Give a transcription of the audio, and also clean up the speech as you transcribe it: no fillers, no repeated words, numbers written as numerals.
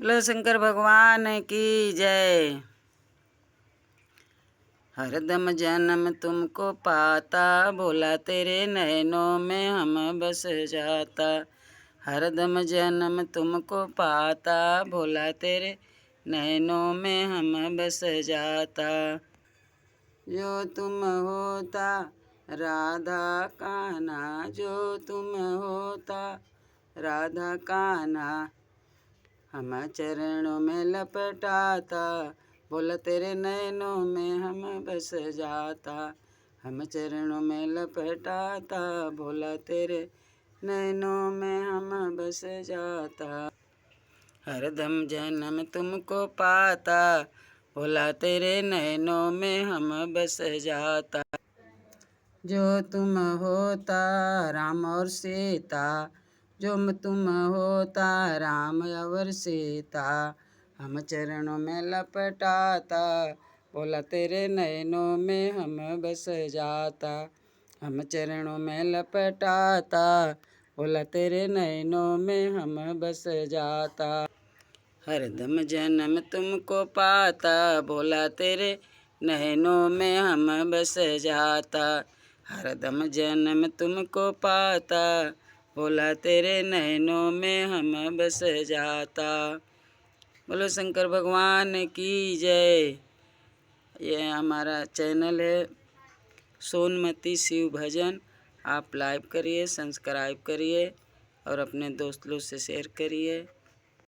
बोलो शंकर भगवान की जय। हरदम जन्म तुमको पाता, भोला तेरे नैनों में हम बस जाता। हरदम जन्म तुमको पाता, भोला तेरे नैनों में हम बस जाता। जो तुम होता राधा कान्हा, जो तुम होता राधा कान्हा, हम चरणों में लपटाता। बोला तेरे नैनों में हम बस जाता। हम चरणों में लपटाता, बोला तेरे नैनों में हम बस जाता। हरदम जन्म तुमको पाता, बोला तेरे नैनों में हम बस जाता। जो तुम होता राम और सीता, जो तुम होता राम और सीता, हम चरणों में लपटाता। बोला तेरे नैनों में हम बस जाता। हम चरणों में लपटाता, बोला तेरे नैनों में हम बस जाता। हरदम जन्म तुमको पाता, बोला तेरे नैनों में हम बस जाता। हरदम जन्म तुमको पाता, बोला तेरे नैनों में हम बस जाता। बोलो शंकर भगवान की जय। ये हमारा चैनल है सोनमती शिव भजन। आप लाइक करिए, सब्सक्राइब करिए और अपने दोस्त लोग से शेयर करिए।